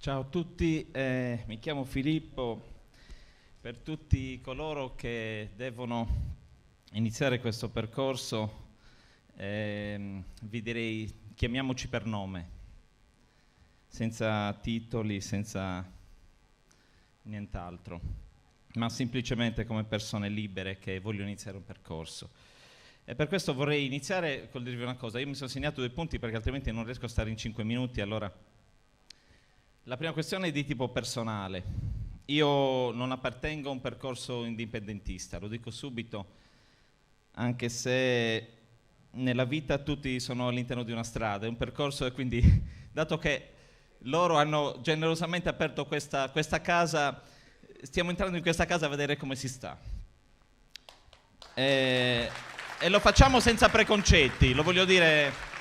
Ciao a tutti, mi chiamo Filippo. Per tutti coloro che devono iniziare questo percorso, vi direi chiamiamoci per nome, senza titoli, senza nient'altro, ma semplicemente come persone libere che vogliono iniziare un percorso. E per questo vorrei iniziare col dirvi una cosa. Io mi sono segnato 2 punti perché altrimenti non riesco a stare in 5 minuti, allora. La prima questione è di tipo personale. Io non appartengo a un percorso indipendentista, lo dico subito, anche se nella vita tutti sono all'interno di una strada, è un percorso e quindi, dato che loro hanno generosamente aperto questa casa, stiamo entrando in questa casa a vedere come si sta. E lo facciamo senza preconcetti, lo voglio dire.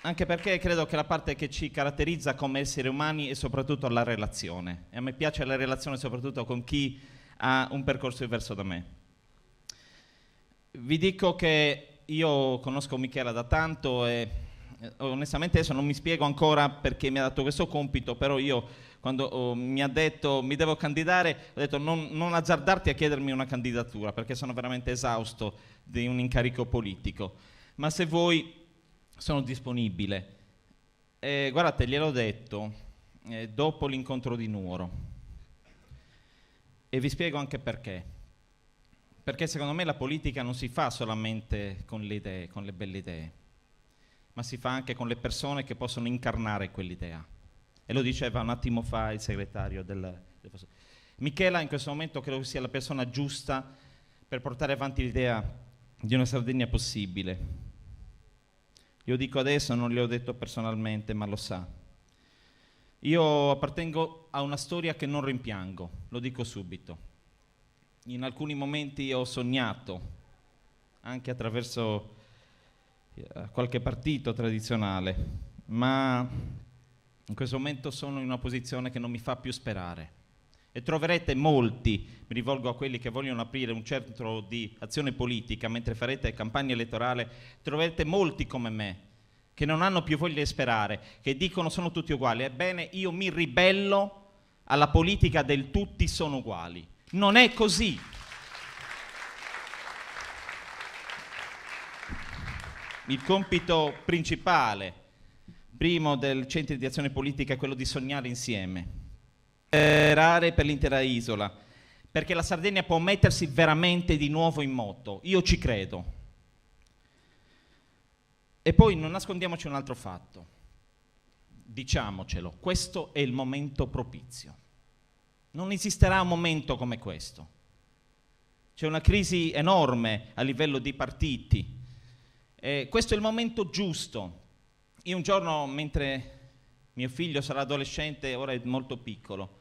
Anche perché credo che la parte che ci caratterizza come esseri umani è soprattutto la relazione. E a me piace la relazione soprattutto con chi ha un percorso diverso da me. Vi dico che io conosco Michela da tanto e onestamente adesso non mi spiego ancora perché mi ha dato questo compito, però io quando mi ha detto mi devo candidare, ho detto non azzardarti a chiedermi una candidatura perché sono veramente esausto di un incarico politico. Ma se vuoi sono disponibile. Guardate, gliel'ho detto dopo l'incontro di Nuoro e vi spiego anche perché. Perché secondo me la politica non si fa solamente con le idee, con le belle idee, ma si fa anche con le persone che possono incarnare quell'idea. E lo diceva un attimo fa il segretario del Michela in questo momento credo che sia la persona giusta per portare avanti l'idea di una Sardegna possibile. Io dico adesso, non gliel'ho detto personalmente, ma lo sa. Io appartengo a una storia che non rimpiango, lo dico subito. In alcuni momenti ho sognato, anche attraverso qualche partito tradizionale, ma in questo momento sono in una posizione che non mi fa più sperare. E troverete molti, mi rivolgo a quelli che vogliono aprire un centro di azione politica mentre farete campagna elettorale, troverete molti come me che non hanno più voglia di sperare, che dicono sono tutti uguali. Ebbene, io mi ribello alla politica del tutti sono uguali. Non è così. Il compito principale, primo del centro di azione politica, è quello di sognare insieme. Sperare per l'intera isola, perché la Sardegna può mettersi veramente di nuovo in moto. Io ci credo. E poi non nascondiamoci un altro fatto. Diciamocelo, questo è il momento propizio. Non esisterà un momento come questo. C'è una crisi enorme a livello di partiti. Questo è il momento giusto. Io un giorno, mentre mio figlio sarà adolescente, ora è molto piccolo,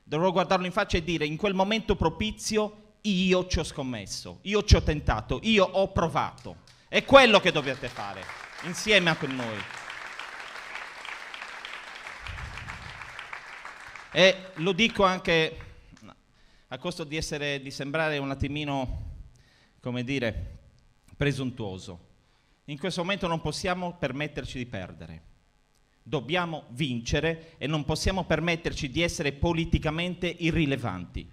dovrò guardarlo in faccia e dire: in quel momento propizio io ci ho scommesso, io ci ho tentato, io ho provato. È quello che dovete fare, insieme a noi. E lo dico anche a costo di sembrare un attimino, come dire, presuntuoso. In questo momento non possiamo permetterci di perdere. Dobbiamo vincere e non possiamo permetterci di essere politicamente irrilevanti.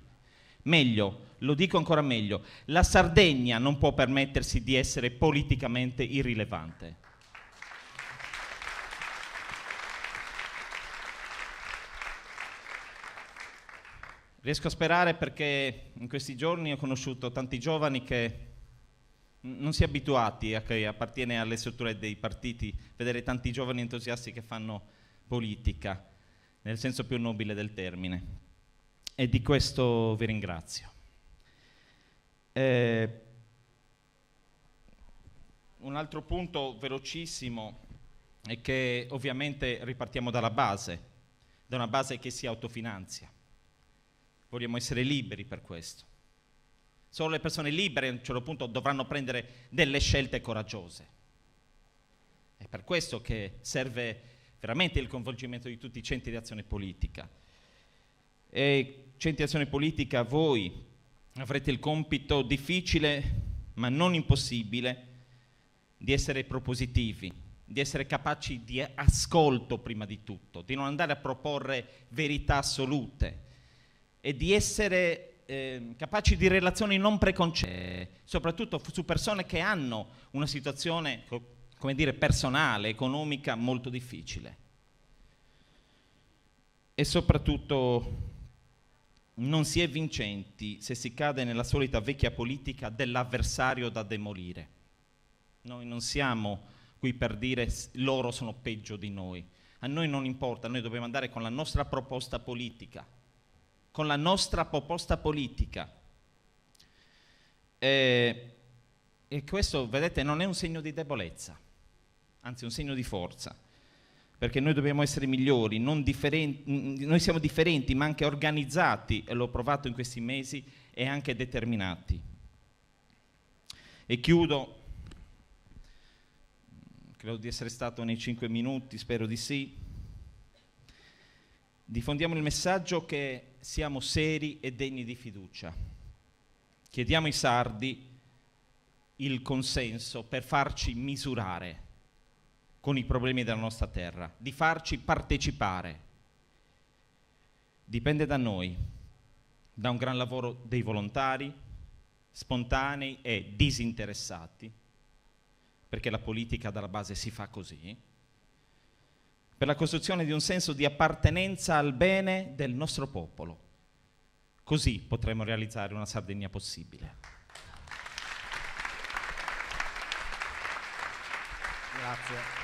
Meglio, lo dico ancora meglio, la Sardegna non può permettersi di essere politicamente irrilevante. Riesco a sperare perché in questi giorni ho conosciuto tanti giovani che non si è abituati a che appartiene alle strutture dei partiti, vedere tanti giovani entusiasti che fanno politica, nel senso più nobile del termine. E di questo vi ringrazio. Un altro punto velocissimo è che ovviamente ripartiamo dalla base, da una base che si autofinanzia. Vogliamo essere liberi per questo. Solo le persone libere a un certo punto dovranno prendere delle scelte coraggiose. È per questo che serve veramente il coinvolgimento di tutti i centri di azione politica. E centri di azione politica, voi avrete il compito difficile, ma non impossibile, di essere propositivi, di essere capaci di ascolto prima di tutto, di non andare a proporre verità assolute e di essere capaci di relazioni non preconcette, soprattutto su persone che hanno una situazione, come dire, personale, economica molto difficile. E soprattutto non si è vincenti se si cade nella solita vecchia politica dell'avversario da demolire. Noi non siamo qui per dire loro sono peggio di noi. A noi non importa, noi dobbiamo andare con la nostra proposta politica. Con la nostra proposta politica. E questo, vedete, non è un segno di debolezza, anzi è un segno di forza, perché noi dobbiamo essere migliori, non differenti, noi siamo differenti ma anche organizzati, e l'ho provato in questi mesi, e anche determinati. E chiudo, credo di essere stato nei 5 minuti, spero di sì. Diffondiamo il messaggio che siamo seri e degni di fiducia. Chiediamo ai sardi il consenso per farci misurare con i problemi della nostra terra, di farci partecipare. Dipende da noi, da un gran lavoro dei volontari, spontanei e disinteressati, perché la politica dalla base si fa così, per la costruzione di un senso di appartenenza al bene del nostro popolo. Così potremo realizzare una Sardegna possibile. Grazie.